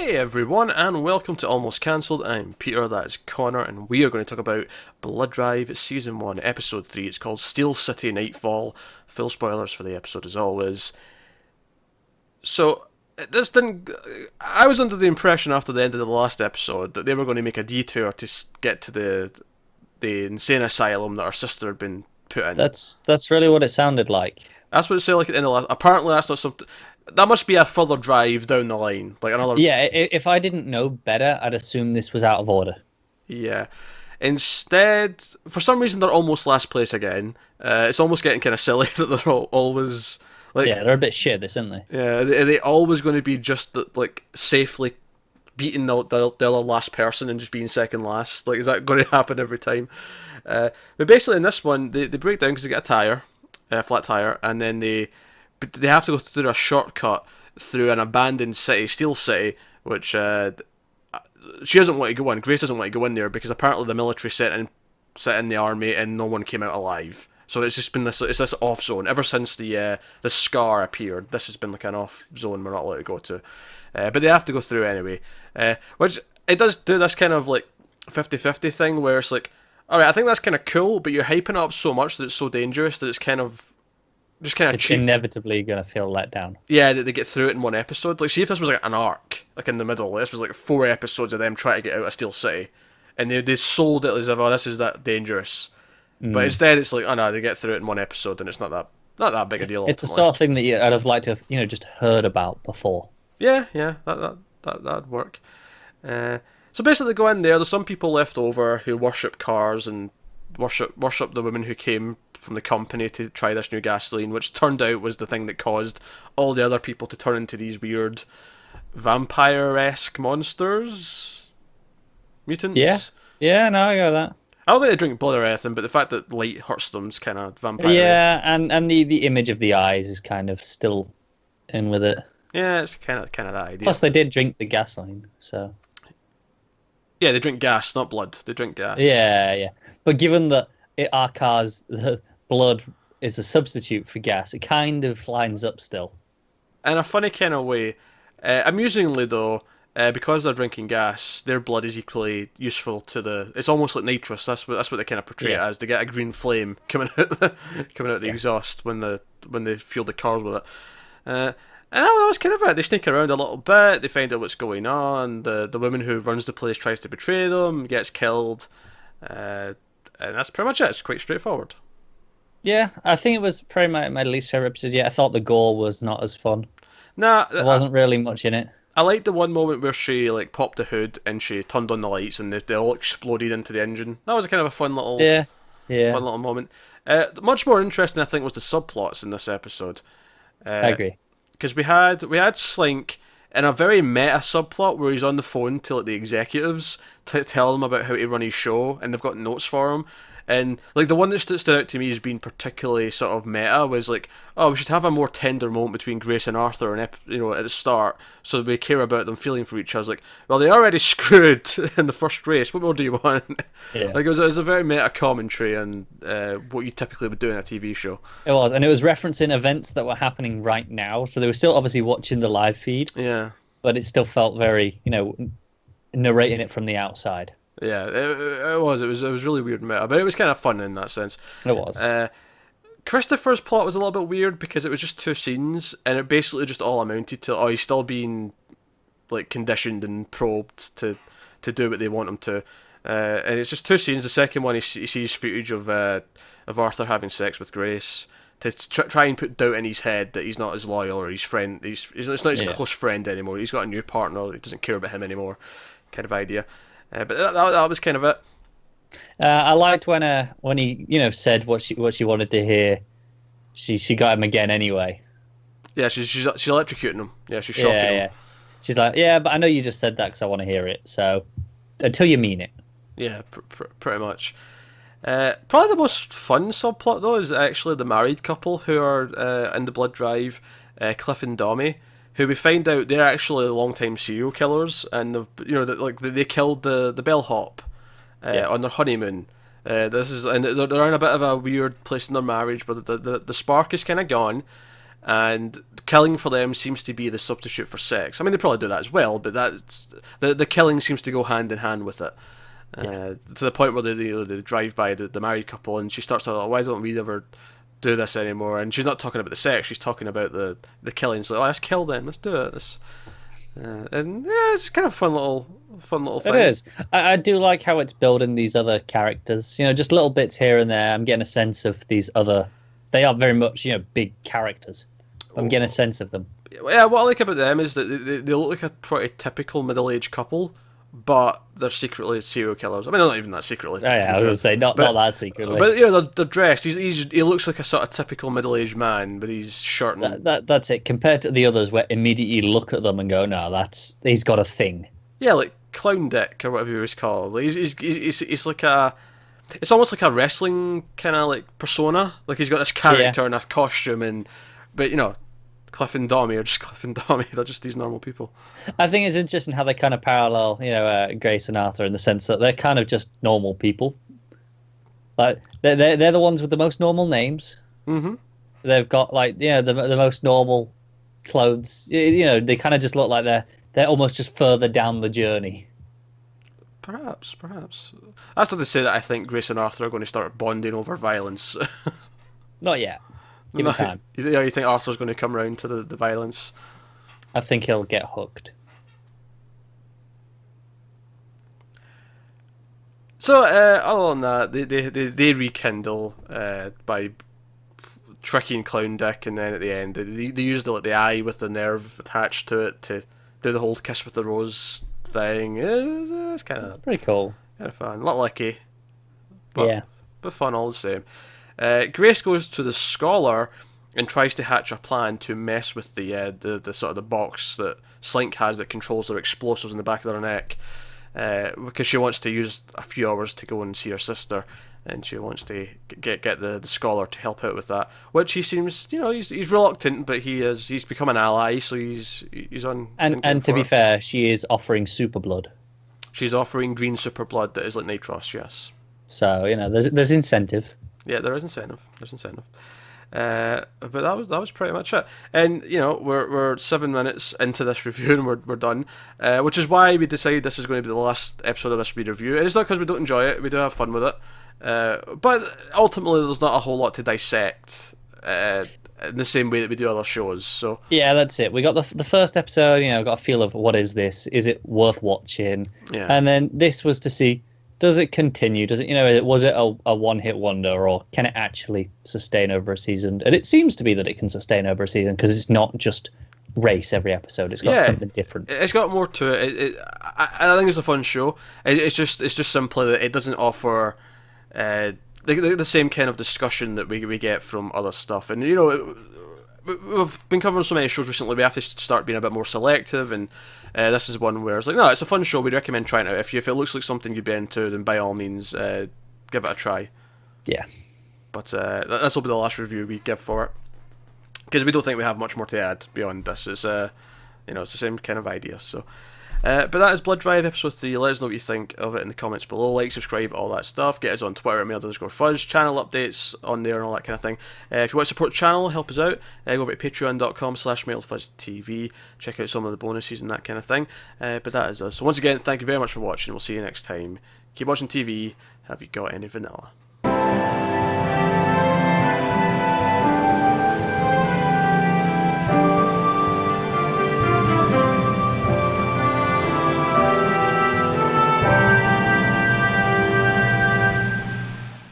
Hey everyone, and welcome to Almost Cancelled. I'm Peter, that is Connor, and we are going to talk about Blood Drive Season 1, Episode 3. It's called Steel City Nightfall. Full spoilers for the episode as always. So, this didn't... I was under the impression after the end of the last episode that they were going to make a detour to get to the insane asylum that our sister had been put in. That's really what it sounded like. That's what it sounded like at the end of the last... Apparently that's not something... That must be a further drive down the line. Like another... Yeah, if I didn't know better, I'd assume this was out of order. Yeah. Instead, for some reason, they're almost last place again. It's almost getting kind of silly that they're always... Like, Yeah, they're a bit shit, this, aren't they? yeah, are they always going to be just like safely beating the other last person and just being second last? Like, is that going to happen every time? But basically, in this one, they break down because they get a tire, a flat tire, and then they have to go through a shortcut through an abandoned city, Steel City, which she doesn't want to go in. Grace doesn't want to go in there because apparently the military set in the army and no one came out alive. So it's just been this off zone ever since the scar appeared. This has been like an off zone we're not allowed to go to, but they have to go through anyway. Which it does do this kind of like 50-50 thing where it's like, all right, I think that's kind of cool, but you're hyping it up so much that it's so dangerous that it's kind of just kind of It's cheap. inevitably going to feel let down. Yeah, that they get through it in one episode. Like, see if this was like an arc, like in the middle. This was like 4 episodes of them trying to get out of Steel City, and they sold it as if, oh, this is that dangerous. But instead, it's like, oh no, they get through it in one episode, and it's not that big a deal. It's the Ultimately. sort of thing that I'd have liked to have, just heard about before. Yeah, that'd work. So basically, they go in there. There's some people left over who worship cars and worship the women who came from the company to try this new gasoline, which turned out was the thing that caused all the other people to turn into these weird vampire-esque monsters, mutants. Yeah, no, I got that. I don't think they drink blood or anything, but the fact that light hurts them is kind of vampire. Yeah, and the image of the eyes is kind of still in with it. Yeah, it's kind of that idea. Plus, they did drink the gasoline, so Yeah, they drink gas, not blood. They drink gas. yeah. But given that our car's the blood is a substitute for gas, it kind of lines up still. In a funny kind of way. Amusingly though, because they're drinking gas, their blood is equally useful to the. It's almost like nitrous. That's what they kind of portray it as. They get a green flame coming out the exhaust when they fuel the cars with it. And that was kind of it. They sneak around a little bit. They find out what's going on. The woman who runs the place tries to betray them, gets killed, and that's pretty much it. It's quite straightforward. Yeah, I think it was probably my least favorite episode yet. I thought the gore was not as fun. Nah, There wasn't really much in it. I liked the one moment where she like popped the hood and she turned on the lights and they all exploded into the engine. That was kind of a fun little moment. Much more interesting, I think, was the subplots in this episode. I agree. Because we had Slink in a very meta subplot where he's on the phone to like the executives to tell them about how to run his show, and they've got notes for him. And like the one that stood out to me as being particularly sort of meta was like, oh, we should have a more tender moment between Grace and Arthur, and at the start, so we care about them feeling for each other. I was like, well, they already screwed in the first race. What more do you want? Yeah. Like it was a very meta commentary on what you typically would do in a TV show. It was, and it was referencing events that were happening right now. So they were still obviously watching the live feed. Yeah. But it still felt very, narrating it from the outside. Yeah, it was really weird meta, but it was kind of fun in that sense. It was. Christopher's plot was a little bit weird because it was just 2 scenes, and it basically just all amounted to, oh, he's still being like conditioned and probed to do what they want him to, and it's just 2 scenes. The second one, he sees footage of Arthur having sex with Grace to try and put doubt in his head that he's not his loyal or his friend. It's not his close friend anymore. He's got a new partner. He doesn't care about him anymore, kind of idea. But that was kind of it. I liked when he said what she wanted to hear. She got him again anyway. Yeah, she's electrocuting him. Yeah, she's shocking him. Yeah. She's like, yeah, but I know you just said that because I want to hear it. So until you mean it. Yeah, pretty much. Probably the most fun subplot though is actually the married couple who are in the blood drive, Cliff and Dommy, who we find out they're actually long-time serial killers, and they killed the bellhop on their honeymoon. They're in a bit of a weird place in their marriage, but the spark is kind of gone, and killing for them seems to be the substitute for sex. I mean, they probably do that as well, but that's the killing seems to go hand in hand with it. To the point where they drive by the married couple, and she starts to like, why don't we ever do this anymore? And she's not talking about the sex; she's talking about the killing. So let's kill them. Let's do it. And yeah, it's kind of a fun little thing. It is. I do like how it's building these other characters. Just little bits here and there. I'm getting a sense of these other. They are very much big characters. I'm getting a sense of them. Yeah, what I like about them is that they look like a pretty typical middle-aged couple, but they're secretly serial killers. I mean, they're not even that secretly. Oh, yeah, I was going to say, not that secretly. But they're dressed. He looks like a sort of typical middle-aged man with his shirt and... That's it. Compared to the others, where immediately you look at them and go, no, he's got a thing. Yeah, like Clown Dick, or whatever he was called. Like, he's like a... It's almost like a wrestling kind of like persona. Like he's got this character and a costume, but Cliff and Dommy are just Cliff and Dommy. They're just these normal people. I think it's interesting how they kind of parallel, Grace and Arthur in the sense that they're kind of just normal people. Like they're the ones with the most normal names. Mm-hmm. They've got the most normal clothes. They kind of just look like they're almost just further down the journey. Perhaps. That's not to say that I think Grace and Arthur are going to start bonding over violence. Not yet. Give it time. You think Arthur's going to come round to the violence? I think he'll get hooked. So, other than that, they rekindle by tricking Clown Dick, and then at the end, they use the eye with the nerve attached to it to do the whole kiss with the rose thing. It's pretty cool. Kind of fun. Not lucky, but fun all the same. Grace goes to the scholar and tries to hatch a plan to mess with the sort of the box that Slink has that controls their explosives in the back of their neck, because she wants to use a few hours to go and see her sister, and she wants to get the scholar to help out with that. Which he seems, he's reluctant, but he's become an ally, so he's on. And to be fair, she is offering super blood. She's offering green super blood that is like Nitros, yes. So there's incentive. Yeah, there is incentive. But that was pretty much it. And we're 7 minutes into this review and we're done. Which is why we decided this is going to be the last episode of this review. And it's not because we don't enjoy it. We do have fun with it. But ultimately, there's not a whole lot to dissect in the same way that we do other shows. So yeah, that's it. We got the first episode. Got a feel of what is this? Is it worth watching? Yeah. And then this was to see. Does it continue? Does it? Was it a one-hit wonder, or can it actually sustain over a season? And it seems to be that it can sustain over a season because it's not just race every episode. It's got something different. It's got more to it. I think it's a fun show. It's just simply that it doesn't offer the same kind of discussion that we get from other stuff. And we've been covering so many shows recently. We have to start being a bit more selective, and this is one where it's like, no, it's a fun show. We'd recommend trying it out. If it looks like something you'd be into, then by all means, give it a try. Yeah. But this will be the last review we give for it, because we don't think we have much more to add beyond this. It's it's the same kind of idea. So, but that is Blood Drive episode 3. Let us know what you think of it in the comments below. Like, subscribe, all that stuff. Get us on Twitter at @mail_fuzz. Channel updates on there and all that kind of thing. If you want to support the channel, help us out, go over to patreon.com/mailfuzztv. Check out some of the bonuses and that kind of thing. But that is us. So once again, thank you very much for watching. We'll see you next time. Keep watching TV. Have you got any vanilla?